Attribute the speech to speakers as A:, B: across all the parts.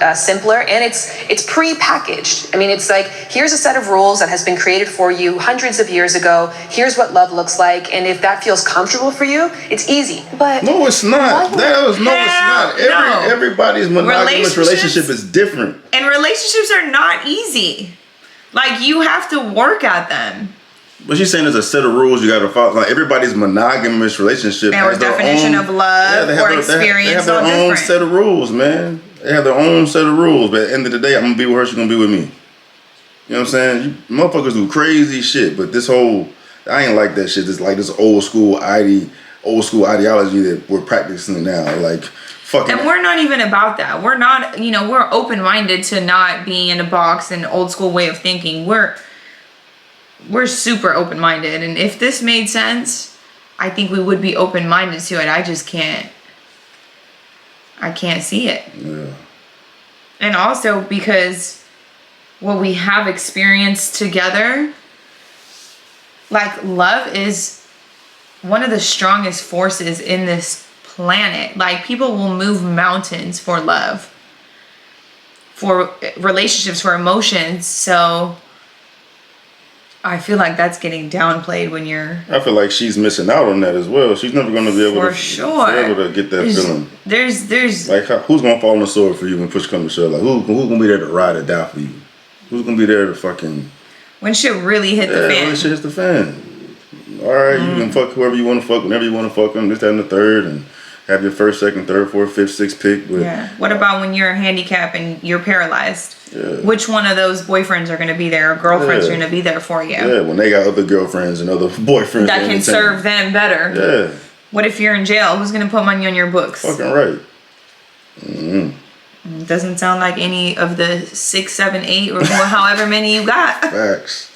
A: lot simpler, and it's pre-packaged. I mean, it's like, here's a set of rules that has been created for you hundreds of years ago. Here's what love looks like, and if that feels comfortable for you, it's easy. But
B: no, it's not. It's not. Everybody's monogamous relationship is different,
C: and relationships are not easy. Like, you have to work at them.
B: But she's saying there's a set of rules you got to follow. Like, everybody's monogamous relationship
C: has their definition of love or experience.
B: They have their own set of rules, man. They have their own set of rules. But at the end of the day, I'm gonna be with her. She's gonna be with me. You know what I'm saying? You motherfuckers do crazy shit, but this whole, I ain't like that shit. It's like this old school ideology that we're practicing now. Like, fucking.
C: And we're not even about that. We're not. We're open minded to not being in a box and old school way of thinking. We're super open-minded, and if this made sense, I think we would be open-minded to it. I just can't see it.
B: Yeah.
C: And also because what we have experienced together, like, love is one of the strongest forces in this planet. Like, people will move mountains for love, for relationships, for emotions. So I feel like that's getting downplayed when you're...
B: I feel like she's missing out on that as well. She's never going to be able to get that feeling.
C: There's
B: like, who's going to fall on the sword for you when push comes to shove? Like, who's going to be there to ride or die for you? Who's going to be there to fucking...
C: When shit really hit the fan.
B: When shit hits the fan. All right, you can fuck whoever you want to fuck, whenever you want to fuck them, this, that, and the third, and have your first, second, third, fourth, fifth, sixth pick. But,
C: what about when you're handicapped and you're paralyzed?
B: Yeah.
C: Which one of those boyfriends are going to be there, or girlfriends are going to be there for you?
B: Yeah, when they got other girlfriends and other boyfriends
C: that can serve them better.
B: Yeah.
C: What if you're in jail? Who's going to put money on your books?
B: Fucking right. Mm-hmm.
C: Doesn't sound like any of the 6, 7, 8, or however many you got.
B: Facts.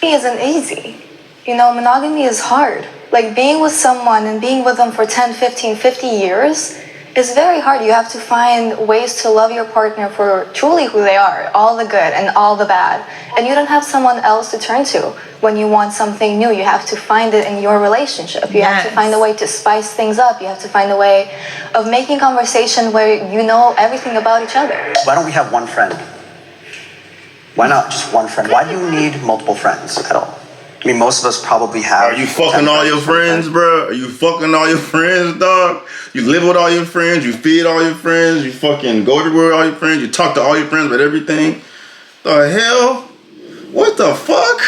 D: It isn't easy. Monogamy is hard. Like, being with someone and being with them for 10, 15, 50 years is very hard. You have to find ways to love your partner for truly who they are, all the good and all the bad. And you don't have someone else to turn to when you want something new. You have to find it in your relationship. You have to find a way to spice things up. You have to find a way of making conversation where you know everything about each other.
E: Why don't we have one friend? Why not just one friend? Why do you need multiple friends at all? I mean, most of us probably have...
B: Are you fucking all your friends, bro? Are you fucking all your friends, dog? You live with all your friends, you feed all your friends, you fucking go everywhere with all your friends, you talk to all your friends about everything. The hell? What the fuck?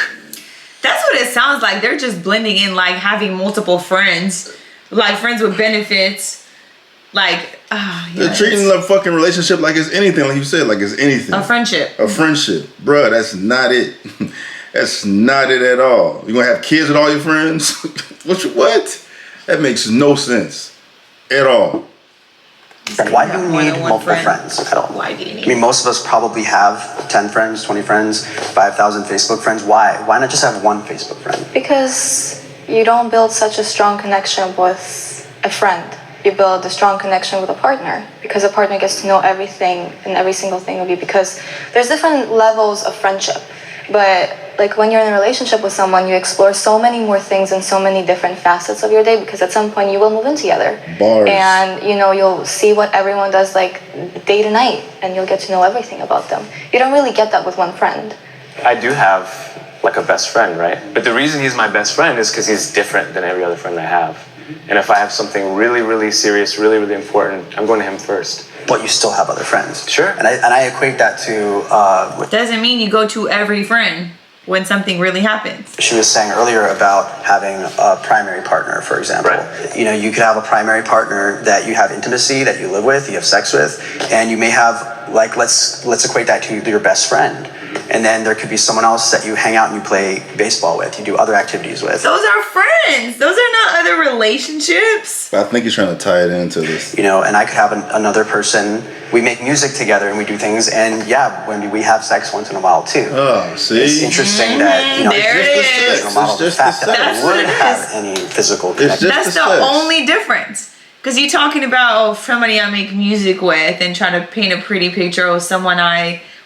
C: That's what it sounds like. They're just blending in, like, having multiple friends, like friends with benefits. Like,
B: they're treating the fucking relationship like it's anything, like you said, like it's anything.
C: A friendship.
B: A friendship. Bruh, that's not it. That's not it at all. You gonna have kids with all your friends? What? That makes no sense at all.
E: Why do you need multiple friends at all?
C: Why do you need?
E: I mean, most of us probably have 10 friends, 20 friends, 5,000 Facebook friends. Why? Why not just have one Facebook friend?
D: Because you don't build such a strong connection with a friend. You build a strong connection with a partner, because a partner gets to know everything and every single thing of you, because there's different levels of friendship. But like, when you're in a relationship with someone, you explore so many more things and so many different facets of your day, because at some point you will move in together.
B: Bars.
D: And you'll see what everyone does, like, day to night, and you'll get to know everything about them. You don't really get that with one friend.
F: I do have like a best friend, right? But the reason he's my best friend is because he's different than every other friend I have. And if I have something really, really serious, really, really important, I'm going to him first.
E: But you still have other friends.
F: Sure.
E: And I equate that to...
C: Doesn't mean you go to every friend when something really happens.
E: She was saying earlier about having a primary partner, for example.
F: Right.
E: You could have a primary partner that you have intimacy, that you live with, you have sex with, and you may have, like, let's equate that to your best friend. And then there could be someone else that you hang out and you play baseball with, you do other activities with.
C: Those are friends. Those are not other relationships.
B: I think he's trying to tie it into this.
E: And I could have another person. We make music together and we do things, and when we have sex once in a while too.
B: Oh, see?
E: It's interesting that,
C: there it is.
E: Model the fact that they wouldn't have any physical connection.
C: That's the only difference. Because you're talking about somebody I make music with and try to paint a pretty picture of someone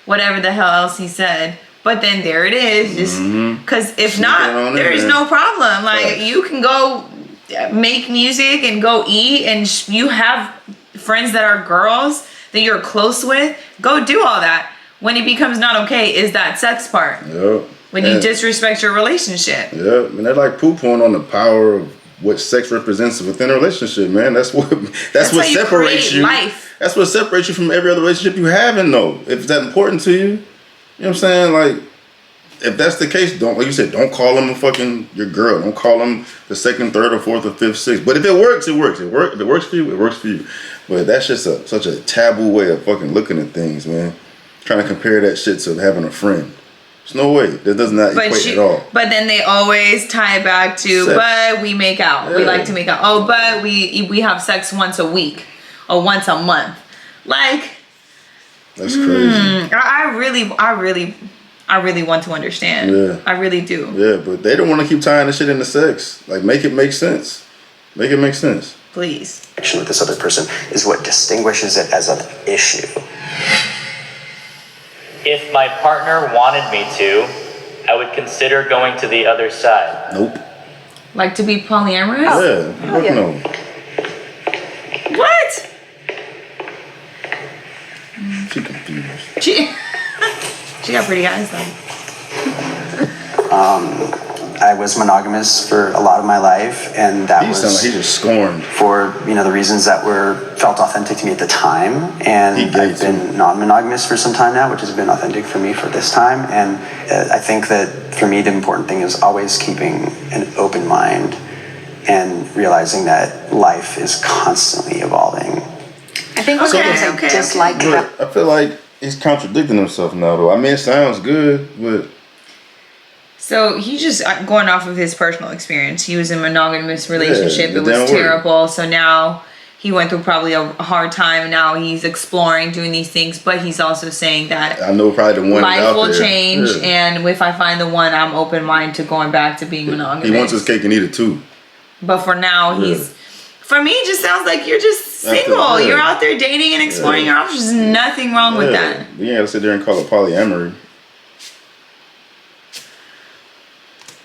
C: whatever the hell else he said. But then there it is. Just because if not, there is no problem. Like, you can go make music and go eat, and you have friends that are girls that you're close with, go do all that. When it becomes not okay is that sex part.
B: Yep.
C: When you disrespect your relationship.
B: Yeah, and they're like poo-pooing on the power of what sex represents within a relationship, man. That's what
C: how you
B: separates
C: create
B: you.
C: life.
B: That's what separates you from every other relationship you have, and though. If it's that important to you, you know what I'm saying? Like, if that's the case, don't, like you said, don't call them your girl. Don't call them the second, third, or fourth, or fifth, sixth. But if it works, it works. If it works for you, it works for you. But that's just such a taboo way of fucking looking at things, man. Trying to compare that shit to having a friend. There's no way. That does not equate at all.
C: But then they always tie it back to,
B: sex.
C: But we make out.
B: Yeah.
C: We like to make out. Oh, but we have sex once a week or once a month. Like,
B: That's crazy.
C: I really want to understand.
B: Yeah.
C: I really do.
B: Yeah, but they don't want to keep tying the shit into sex. Like, make it make sense. Make it make sense.
C: Please.
E: Connection with this other person is what distinguishes it as an issue.
G: If my partner wanted me to, I would consider going to the other side.
B: Nope.
C: Like to be polyamorous?
B: Yeah. Fuck
D: yeah.
B: no.
C: What?
B: She confused.
C: She got pretty eyes though.
E: I was monogamous for a lot of my life, and that
B: He sounded like he
E: was
B: just scorned.
E: for the reasons that felt authentic to me at the time.
B: He
E: And
B: gay,
E: I've been non-monogamous for some time now, which has been authentic for me for this time. And I think that for me, the important thing is always keeping an open mind and realizing that life is constantly evolving.
A: I think one of the things I
C: Okay.
A: disliked about
B: But I feel like he's contradicting himself now, though. I mean, it sounds good, but
C: So he just going off of his personal experience. He was in a monogamous relationship.
B: it
C: It was
B: didn't work.
C: terrible. So now he went through probably a hard time. Now he's exploring doing these things, but he's also saying that
B: I know probably the one
C: life
B: out
C: will
B: there.
C: change,
B: Yeah.
C: and if I find the one, I'm open minded to going back to being monogamous.
B: He wants his cake and eat it too.
C: But for now,
B: Yeah.
C: for me, it just sounds like you're just single.
B: Yeah.
C: You're out there dating and exploring your options. There's nothing wrong with that.
B: We ain't gotta sit there and call it polyamory.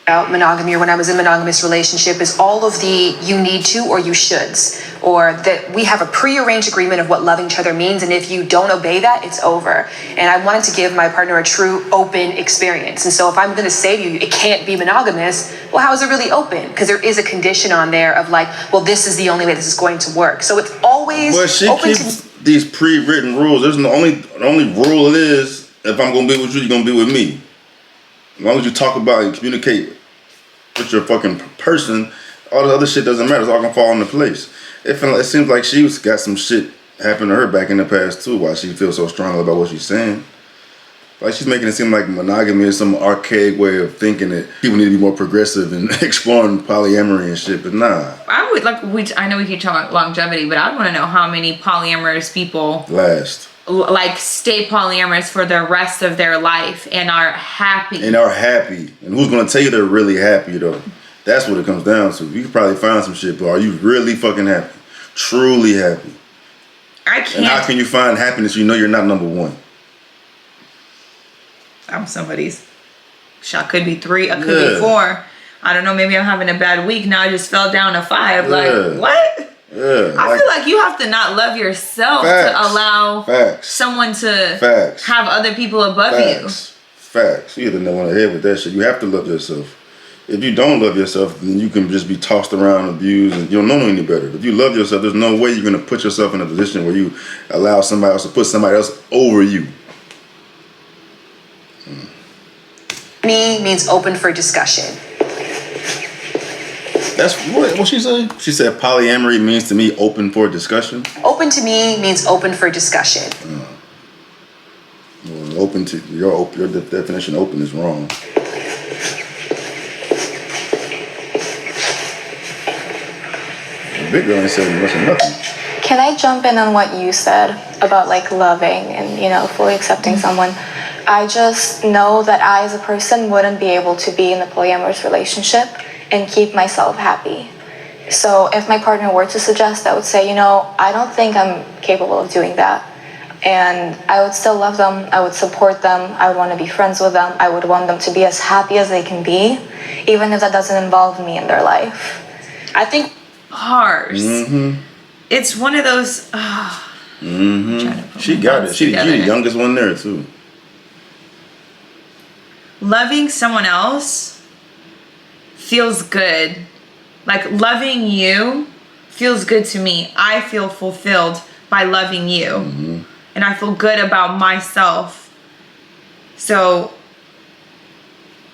A: about monogamy or when I was in a monogamous relationship is all of the you need to or you shoulds, or that we have a prearranged agreement of what loving each other means, and if you don't obey that, it's over. And I wanted to give my partner a true open experience. And so if I'm going to say to you, it can't be monogamous, well, how is it really open? Because there is a condition on there of like, well, this is the only way this is going to work. So it's always
B: But she
A: open
B: keeps these pre-written rules. There's the only rule it is, if I'm gonna be with you, you're gonna be with me. As long as you talk about and communicate with your fucking person, all the other shit doesn't matter. It's all gonna fall into place. It seems like she's got some shit happen to her back in the past too, why she feels so strongly about what she's saying. Like she's making it seem like monogamy is some archaic way of thinking that people need to be more progressive and exploring polyamory and shit, but nah.
C: I would I know we keep talking about longevity, but I'd want to know how many polyamorous people
B: Last.
C: like stay polyamorous for the rest of their life and are happy.
B: And are happy. And who's gonna tell you they're really happy though? That's what it comes down to. You can probably find some shit, but are you really fucking happy? Truly happy?
C: I can't.
B: And how can you find happiness you know you're not number one?
C: I'm somebody's. Shot could be 3, I could be 4. I don't know. Maybe I'm having a bad week. Now I just fell down to 5.
B: Yeah.
C: Like what?
B: Yeah.
C: I feel like you have to not love yourself
B: Facts.
C: to allow
B: Facts.
C: someone to
B: Facts.
C: have other people above
B: Facts. You hit the nail on the head with that shit. You have to love yourself. If you don't love yourself, then you can just be tossed around, abused, and you don't know any better. If you love yourself, there's no way you're gonna put yourself in a position where you allow somebody else to put somebody else over you.
A: me means open for discussion.
B: That's what she said. She said polyamory means to me open for discussion.
A: Open to me means open for discussion.
B: Well, open to your definition. Open is wrong. The big girl ain't saying much of nothing.
D: Can I jump in on what you said about like loving and, you know, fully accepting someone? I just know that I as a person wouldn't be able to be in a polyamorous relationship and keep myself happy. So if my partner were to suggest, I would say, you know, I don't think I'm capable of doing that. And I would still love them. I would support them. I would want to be friends with them. I would want them to be as happy as they can be, even if that doesn't involve me in their life.
A: I think
C: Harsh.
B: Mm-hmm.
C: It's one of those.
B: Mm-hmm. She got it. She the youngest one there too.
C: Loving someone else feels good. Like loving you feels good to me. I feel fulfilled by loving you.
B: Mm-hmm.
C: And I feel good about myself. So,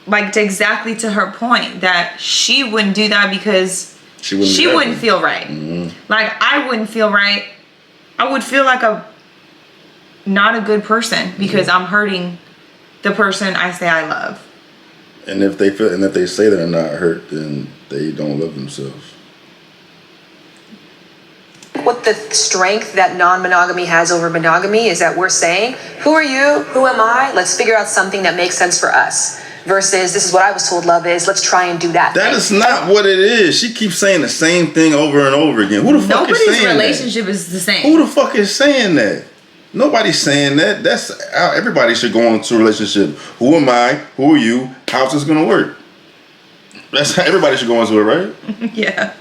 C: like, exactly to her point, that she wouldn't do that because she wouldn't feel right.
B: Mm-hmm.
C: Like, I wouldn't feel right. I would feel like not a good person because I'm hurting the person I say I love.
B: And if they say they're not hurt, then they don't love themselves.
A: What the strength that non-monogamy has over monogamy is that we're saying, who are you? Who am I? Let's figure out something that makes sense for us. Versus, this is what I was told love is. Let's try and do that.
B: That is not what it is. She keeps saying the same thing over and over again. Who the fuck is saying that?
C: Nobody's relationship is the same.
B: Who the fuck is saying that? Nobody's saying that. That's how everybody should go into a relationship. Who am I? Who are you? How's this gonna work? That's how everybody should go into it, right?
C: Yeah.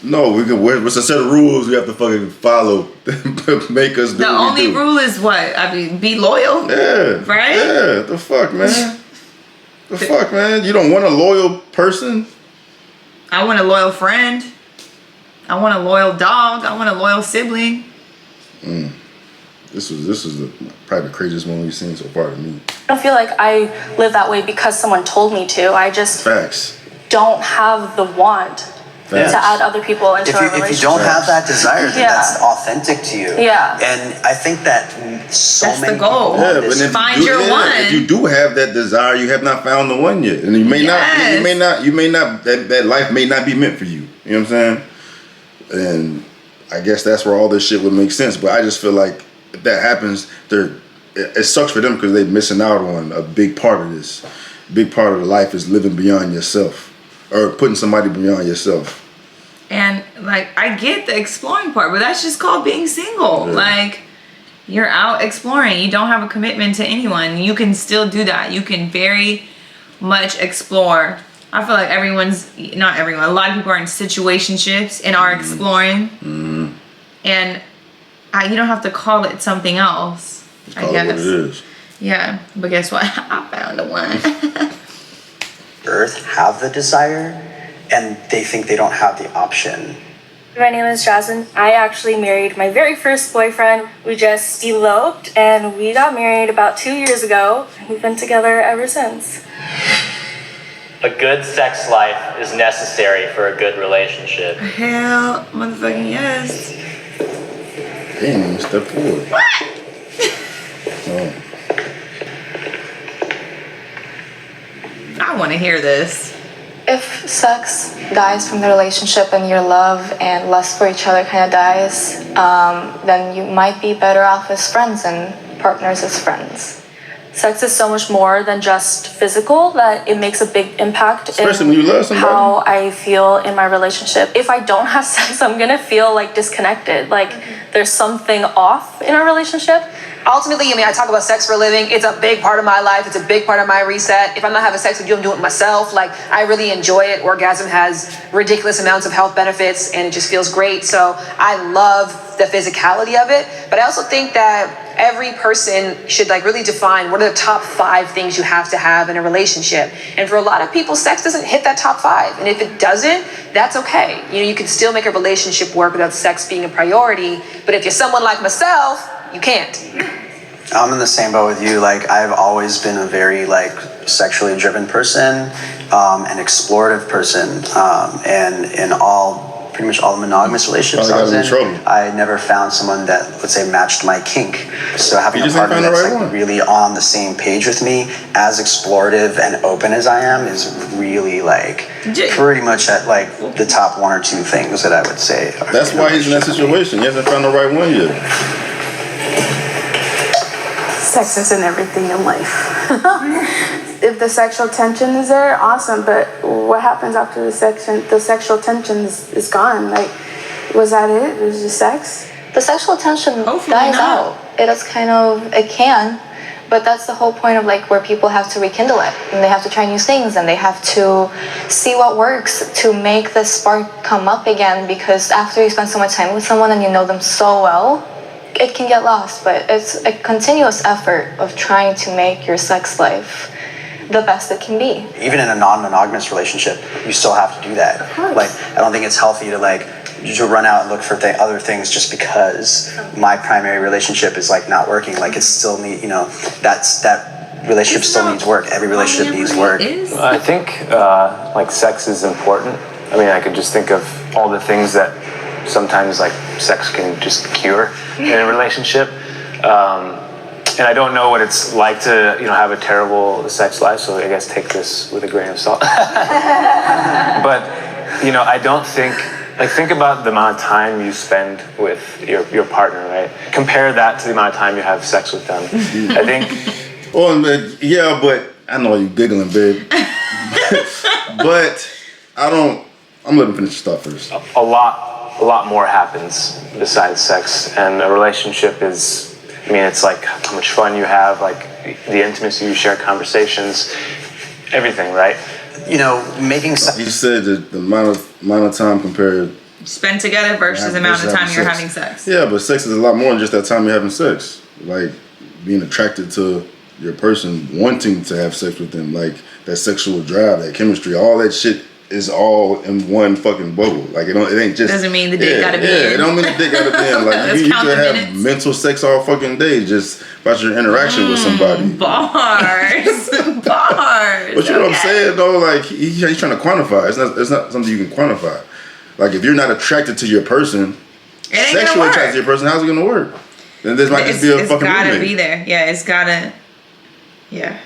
B: No, what's a set of rules we have to fucking follow to make us do
C: The
B: what we
C: only
B: do.
C: rule is what? I mean, be loyal.
B: Yeah.
C: Right?
B: Yeah. The fuck, man. The fuck, man. You don't want a loyal person?
C: I want a loyal friend. I want a loyal dog. I want a loyal sibling.
B: This was probably the craziest one we've seen so far to me.
D: I don't feel like I live that way because someone told me to. I just
B: Facts.
D: don't have the want to add other people into our relationship.
E: If you don't have that desire, then that's authentic to you.
D: Yeah.
E: And I think that
C: That's
E: many
C: the goal.
E: people want
B: Yeah,
E: this.
B: but
C: Find your one.
B: If you do have that desire, you have not found the one yet, and you may not. That life may not be meant for you. You know what I'm saying? And I guess that's where all this shit would make sense. But I just feel like if that happens, it sucks for them because they're missing out on a big part of this. Big part of the life is living beyond yourself, or putting somebody beyond yourself.
C: And like, I get the exploring part, but that's just called being single.
B: Yeah.
C: Like, you're out exploring. You don't have a commitment to anyone. You can still do that. You can very much explore. I feel like not everyone, a lot of people are in situationships and are exploring.
B: Mm-hmm.
C: And you don't have to call it something else, I
B: Call
C: guess.
B: it what it is.
C: Yeah, but guess what? I found the one.
E: Earth have the desire, and they think they don't have the option.
H: My name is Jasmine. I actually married my very first boyfriend. We just eloped and we got married about 2 years ago. We've been together ever since.
G: A good sex life is necessary for a good relationship.
C: Hell, motherfucking yes.
B: Damn, step forward.
C: What?
B: Oh.
C: I want to hear this.
D: If sex dies from the relationship and your love and lust for each other kind of dies, then you might be better off as friends and partners as friends.
H: Sex is so much more than just physical that it makes a big impact
B: Especially when you love somebody.
H: how I feel in my relationship. If I don't have sex, I'm gonna feel like disconnected, like there's something off in our relationship.
A: Ultimately, I talk about sex for a living. It's a big part of my life. It's a big part of my reset. If I'm not having sex with you, I'm doing it myself. Like, I really enjoy it. Orgasm has ridiculous amounts of health benefits, and it just feels great. So I love the physicality of it. But I also think that every person should really define what are the top 5 things you have to have in a relationship. And for a lot of people, sex doesn't hit that top 5. And if it doesn't, that's okay. You can still make a relationship work without sex being a priority. But if you're someone like myself, you can't.
E: I'm in the same boat with you. Like, I've always been a very sexually driven person, an explorative person, and in pretty much all the monogamous relationships I was in, I never found someone that, let's say, matched my kink. So having a partner that's really on the same page with me, as explorative and open as I am, is really pretty much at the top 1 or 2 things that I would say.
B: That's why he's in that situation. He hasn't found the right one yet.
I: Sex isn't everything in life. If the sexual tension is there, awesome. But what happens after the sexual tension is gone? Was that it? It was just sex?
D: The sexual tension
C: Hopefully
D: dies
C: not.
D: out. It can, but that's the whole point of where people have to rekindle it, and they have to try new things, and they have to see what works to make the spark come up again. Because after you spend so much time with someone and you know them so well, it can get lost, but it's a continuous effort of trying to make your sex life the best it can be.
E: Even in a non-monogamous relationship, you still have to do that. Like, I don't think it's healthy to like to run out and look for other things just because my primary relationship is like not working. Like, it's still need, you know, that relationship still needs work. Every relationship needs work.
F: I think like sex is important. I mean, I could just think of all the things that sometimes like sex can just cure in a relationship. And I don't know what it's like to, you know, have a terrible sex life, so I guess take this with a grain of salt. But, you know, I don't think, like, think about the amount of time you spend with your partner, right? Compare that to the amount of time you have sex with them. I think...
B: Well, yeah, but I know you giggling, babe. But I'm letting finish the thought first.
F: A lot more happens besides sex, and a relationship is... I mean, it's like how much fun you have, like the intimacy you share, conversations, everything, right?
E: You know, making sex.
B: You said that the amount of time compared
C: Spend together versus the amount of time you're having sex.
B: Yeah, but sex is a lot more than just that time you're having sex. Like being attracted to your person, wanting to have sex with them, like that sexual drive, that chemistry, all that shit is all in one fucking bubble. Like it ain't just.
C: Doesn't mean the dick gotta be in.
B: Yeah, it don't mean the dick gotta be in. Like you could have
C: minutes.
B: mental sex all fucking day just about your interaction with somebody.
C: Bars.
B: But you know what I'm saying though? Like he's trying to quantify. It's not something you can quantify. Like if you're not attracted to your person, sexually attracted to your person, how's it gonna work? Then this might just be a fucking
C: It's gotta
B: roommate.
C: be there. Yeah, it's gotta. Yeah.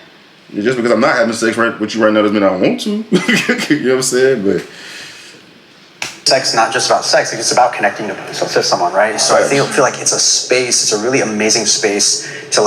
B: Just because I'm not having sex with you right now doesn't mean I don't want to. You know what I'm saying? But
E: sex, not just about sex, like it's about connecting to someone, right? So I feel like it's a space, it's a really amazing space to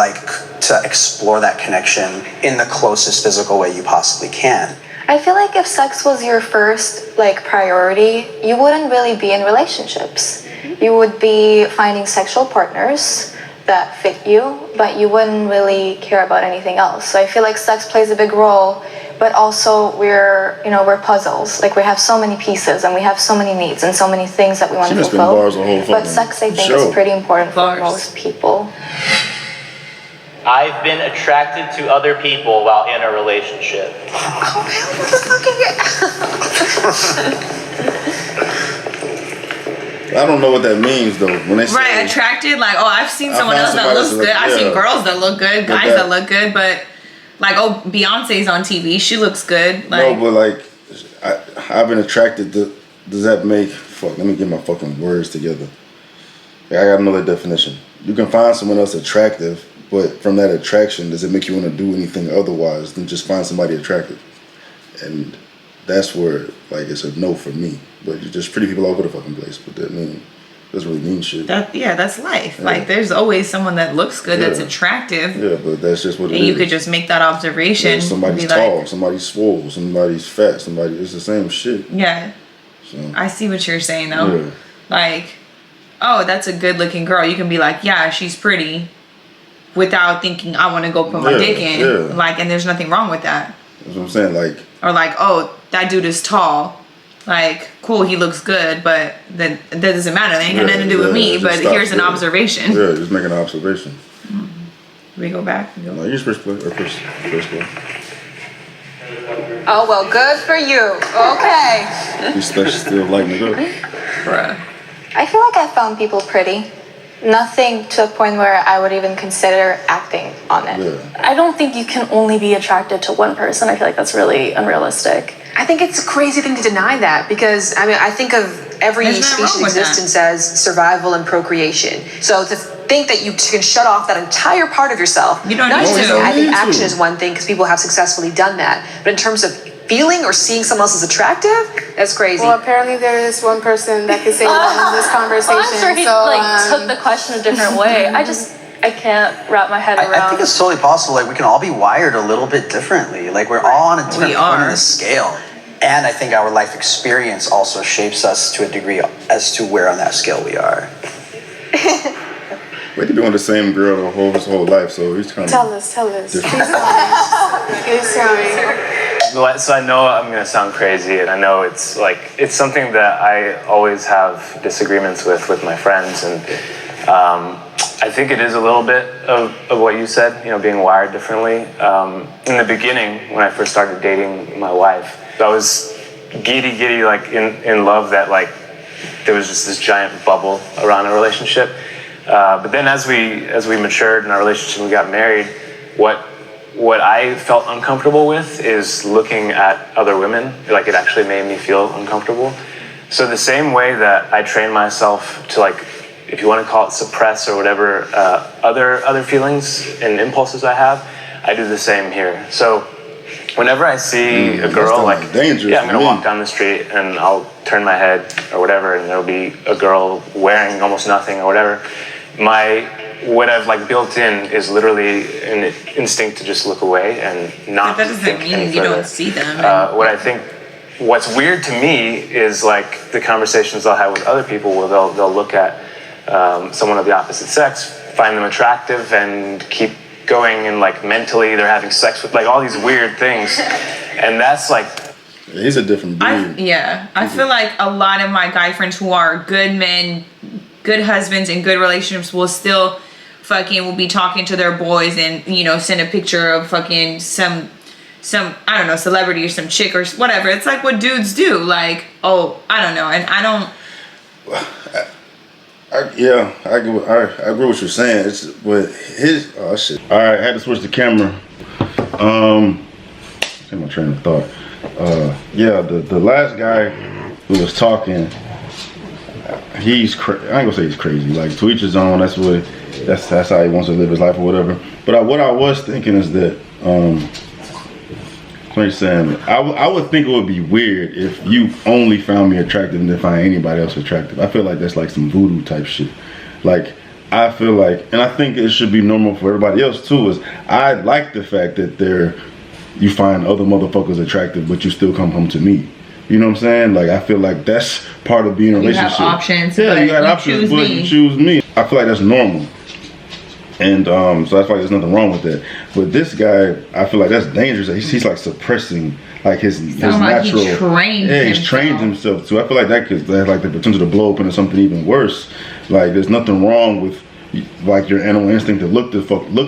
E: explore that connection in the closest physical way you possibly can.
D: I feel like if sex was your first priority, you wouldn't really be in relationships. You would be finding sexual partners that fit you, but you wouldn't really care about anything else. So I feel like sex plays a big role, but also we're puzzles. Like we have so many pieces and we have so many needs and so many things that we want to fulfill. But sex, I think, is pretty important for most people.
G: I've been attracted to other people while in a relationship.
D: Oh,
B: I don't know what that means though. When they say
C: attracted, like, oh, I've seen someone else that looks good. I've seen girls that look good, guys that look good, but like, oh, Beyonce's on TV, she looks good. Like,
B: no, but like I've been attracted to. Does that make fuck? Let me get my fucking words together. Like, I gotta know that definition. You can find someone else attractive, but from that attraction, does it make you want to do anything otherwise than just find somebody attractive? And that's where it's a no for me. But you're just pretty people all over the fucking place. But that doesn't really mean shit.
C: That's life.
B: Yeah.
C: Like there's always someone that looks good, that's attractive.
B: Yeah, but that's just what it is.
C: And you could just make that observation.
B: Yeah, somebody's tall, somebody's swole, somebody's fat, it's the same shit.
C: Yeah. So I see what you're saying though. Yeah. Like, oh, that's a good looking girl. You can be like, yeah, she's pretty, without thinking I want to go put my dick in. Yeah. Like, and there's nothing wrong with that.
B: That's what I'm saying. Like,
C: or like, oh, that dude is tall. Like, cool, he looks good, but that doesn't matter. They ain't got nothing to do with me. But here's an observation.
B: Yeah, just make an observation.
C: We go back.
B: No, you just first play or first play.
A: Oh well, good for you. Okay.
B: You still lighting it up.
C: Bruh.
D: I feel like I found people pretty. Nothing to a point where I would even consider acting on it.
B: Yeah.
H: I don't think you can only be attracted to one person. I feel like that's really unrealistic.
A: I think it's a crazy thing to deny that because I think of every species in existence as survival and procreation. So to think that you can shut off that entire part of yourself,
C: you don't need to.
A: I think action is one thing because people have successfully done that. But in terms of feeling or seeing someone else as attractive, that's crazy.
I: Well, apparently there is one person that can say that in this conversation.
H: I'm sure he took the question a different way. I can't wrap my head around.
E: I think it's totally possible. Like we can all be wired a little bit differently. Like we're all on a different point in the scale. And I think our life experience also shapes us to a degree as to where on that scale we are.
B: We've been doing the same girl his whole life, so he's kind of
I: Tell us. Please tell me.
F: So I know I'm gonna sound crazy, and I know it's something that I always have disagreements with my friends, and think it is a little bit of what you said, being wired differently. In the beginning, when I first started dating my wife, I was giddy, like in love that like there was just this giant bubble around a relationship. But then as we matured in our relationship, we got married, what I felt uncomfortable with is looking at other women. Like it actually made me feel uncomfortable. So the same way that I train myself to, like, if you want to call it suppress or whatever, other feelings and impulses I have, I do the same here. So whenever I see a girl, like, I'm gonna walk down the street and I'll turn my head or whatever, and there'll be a girl wearing almost nothing or whatever. What I've like built in is literally an instinct to just look away and not.
C: That doesn't mean you don't see them.
F: What's weird to me is like the conversations I'll have with other people where they'll look at someone of the opposite sex, find them attractive, and keep going, and like mentally they're having sex with like all these weird things, and that's like.
B: He's a different breed.
C: I feel like a lot of my guy friends who are good men, good husbands, and good relationships will be talking to their boys and send a picture of fucking some I don't know, celebrity or some chick or whatever. It's like what dudes do. Like, oh, I don't know, and I don't.
B: I agree with what you're saying. It's with his shit. All right, I had to switch the camera. What's my train of thought? The last guy who was talking, I ain't gonna say he's crazy. Like, to each his own. That's how he wants to live his life or whatever. But what I was thinking is that I would think it would be weird if you only found me attractive and didn't find anybody else attractive. I feel like that's like some voodoo type shit. Like, I feel like, and I think it should be normal for everybody else too, is I like the fact that you find other motherfuckers attractive, but you still come home to me. You know what I'm saying? Like, I feel like that's part of being in a relationship.
C: You have options.
B: Yeah, you got options, but you choose me. I feel like that's normal. And so I feel like there's nothing wrong with that. But this guy, I feel like that's dangerous. He's like suppressing like his natural. He's trained himself to. I feel like that has like the potential to blow up into something even worse. Like, there's nothing wrong with like your animal instinct to look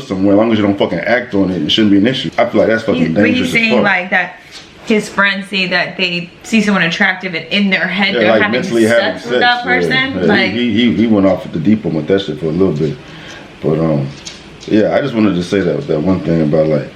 B: somewhere. As long as you don't fucking act on it, it shouldn't be an issue. I feel like that's fucking dangerous.
C: But he's saying like that. His friends say that they see someone attractive and in their head they're
B: like
C: having
B: mentally
C: sex with that person.
B: Yeah.
C: Like
B: he went off at the deep end with that shit for a little bit. But I just wanted to say that one thing about like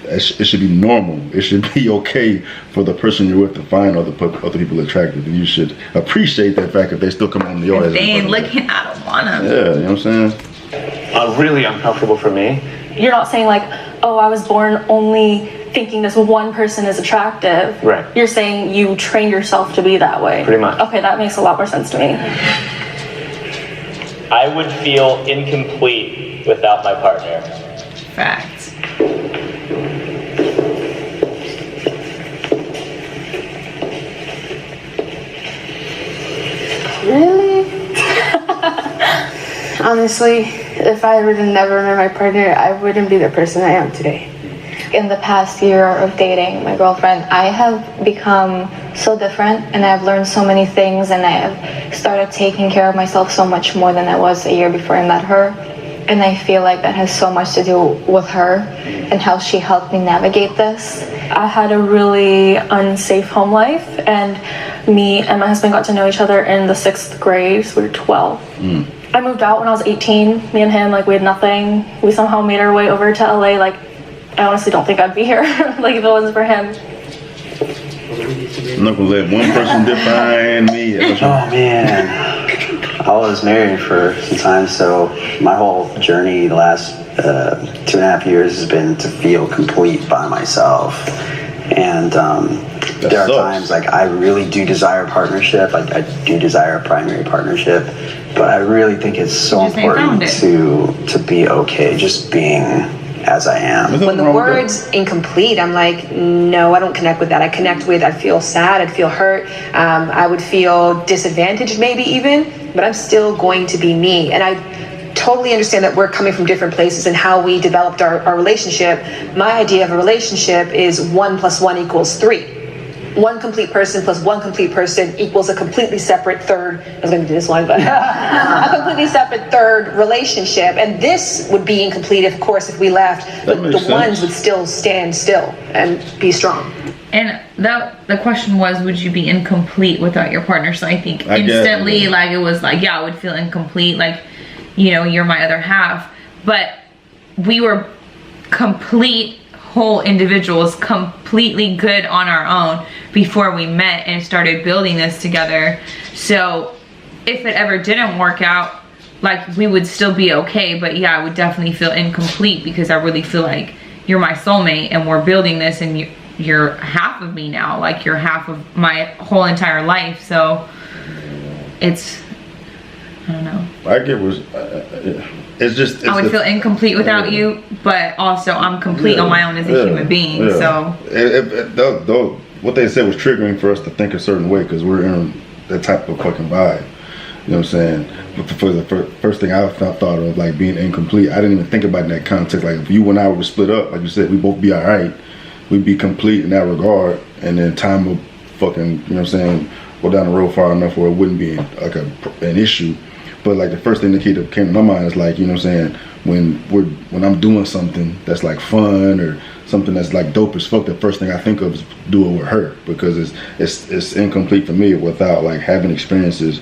B: it should be normal. It should be okay for the person you're with to find other people attractive, and you should appreciate that fact if they still come on the yard.
C: They ain't looking. I don't want them.
B: Yeah, you know what I'm saying?
F: Really uncomfortable for me.
H: You're not saying like, oh, I was born only thinking this one person is attractive.
F: Right.
H: You're saying you train yourself to be that way.
F: Pretty much.
H: Okay, that makes a lot more sense to me.
G: I would feel incomplete without my partner.
C: Facts.
I: Really? Honestly, if I would have never met my partner, I wouldn't be the person I am today.
D: In the past year of dating my girlfriend, I have become so different, and I've learned so many things, and I have started taking care of myself so much more than I was a year before I met her. And I feel like that has so much to do with her and how she helped me navigate this.
H: I had a really unsafe home life, and me and my husband got to know each other in the 6th grade, so we were 12. I moved out when I was 18. Me and him, like, we had nothing. We somehow made our way over to LA. Like, I honestly don't think I'd be here, like, if it wasn't for him.
B: I'm not gonna let one person define me.
E: Oh man, I was married for some time, so my whole journey the last 2.5 years has been to feel complete by myself. And there are times like I really do desire a partnership, like I do desire a primary partnership, but I really think it's so important to be okay just being as I am.
A: When the word's incomplete, I'm like, no, I don't connect with that. I connect with, I feel sad, I'd feel hurt, I would feel disadvantaged maybe even, but I'm still going to be me. And I totally understand that we're coming from different places and how we developed our relationship. My idea of a relationship is 1 + 1 = 3. one complete person plus one complete person equals a completely separate third. I was going to do this one, but a completely separate third relationship. And this would be incomplete, of course, if we left. But the ones would still stand still and be strong.
C: And the question was, would you be incomplete without your partner? So I think instantly, like, it was like, yeah, I would feel incomplete. Like, you know, you're my other half. But we were complete whole individuals, completely good on our own before we met and started building this together. So if it ever didn't work out, like, we would still be okay. But yeah, I would definitely feel incomplete because I really feel like you're my soulmate and we're building this, and you're half of me now. Like, you're half of my whole entire life. So it's, I don't know. I get what
B: it's just.
C: I would feel incomplete without you, but also I'm complete on my own as a human being. So
B: what they said was triggering for us to think a certain way because we're in that type of fucking vibe. You know what I'm saying? But for the first thing I thought of, like, being incomplete, I didn't even think about it in that context. Like, if you and I were split up, like you said, we both be all right. We'd be complete in that regard, and then time will fucking, you know what I'm saying, go down the road far enough where it wouldn't be like an issue. But like the first thing that came to my mind is, like, you know what I'm saying, when I'm doing something that's like fun or something that's like dope as fuck, the first thing I think of is do it with her, because it's incomplete for me without like having experiences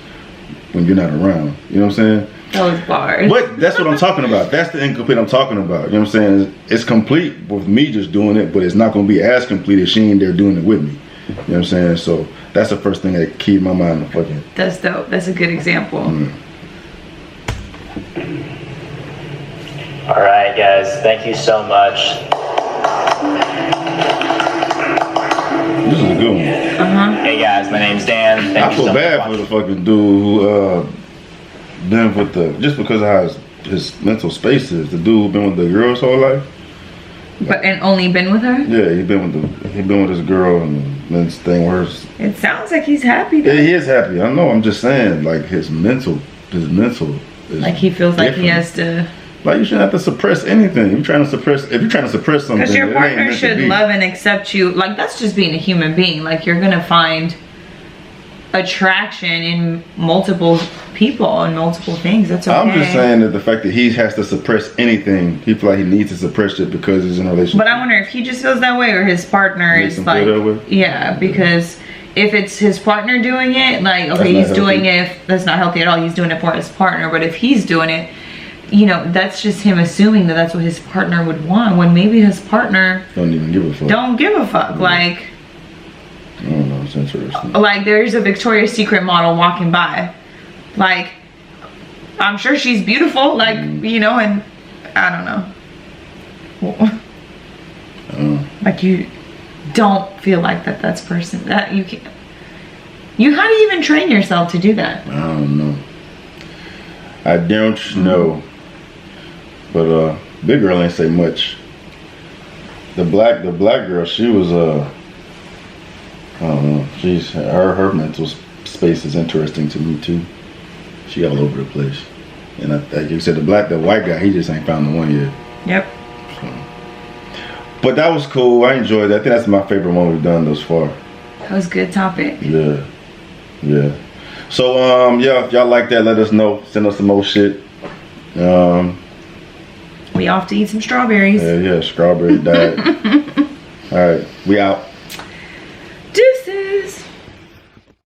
B: when you're not around. You know what I'm saying?
C: Those bars.
B: But that's what I'm talking about. That's the incomplete I'm talking about. You know what I'm saying? It's complete with me just doing it, but it's not going to be as complete if she ain't there doing it with me. You know what I'm saying? So that's the first thing that keyed my mind to fucking.
C: That's dope. That's a good example.
G: All right, guys. Thank you so much.
B: This is a good one.
G: Hey, guys. My name's Dan. Thank
B: I
G: you
B: feel
G: so
B: bad
G: much.
B: for the fucking dude who been with just because of how his mental space is. The dude who been with the girl his whole life.
C: And only been with her?
B: Yeah, he been with his girl, and this thing where
C: it sounds like he's happy though.
B: Yeah, he is happy. I know. I'm just saying, like, his mental is
C: like, he feels like he has to.
B: Like, you shouldn't have to suppress anything. If you're trying to suppress something,
C: because your partner should love and accept you. Like, that's just being a human being. Like, you're gonna find attraction in multiple people and multiple things. That's okay.
B: I'm just saying that the fact that he has to suppress anything, he feel like he needs to suppress it because he's in a relationship.
C: But I wonder if he just feels that way or his partner is like, yeah, because if it's his partner doing it, like, okay, he's doing it, that's not healthy at all. He's doing it for his partner. But if he's doing it, you know, that's just him assuming that that's what his partner would want, when maybe his partner
B: don't even give a fuck.
C: Don't give a fuck.
B: Yeah.
C: Like,
B: I don't know, it's interesting.
C: Like, there's a Victoria's Secret model walking by. Like, I'm sure she's beautiful, like, you know, and I don't know. Like, you don't feel like that's person that you can't. How do you even train yourself to do that?
B: I don't know. I don't know. But big girl ain't say much. The black girl, she was I don't know. She's her mental space is interesting to me too. She all over the place. And like you said, the white guy, he just ain't found the one yet.
C: Yep.
B: So. But that was cool. I enjoyed that. I think that's my favorite one we've done thus far.
C: That was a good topic.
B: Yeah. Yeah. So yeah, if y'all like that, let us know. Send us some more shit.
C: We off to eat some strawberries.
B: Yeah, strawberry diet. All right, we out.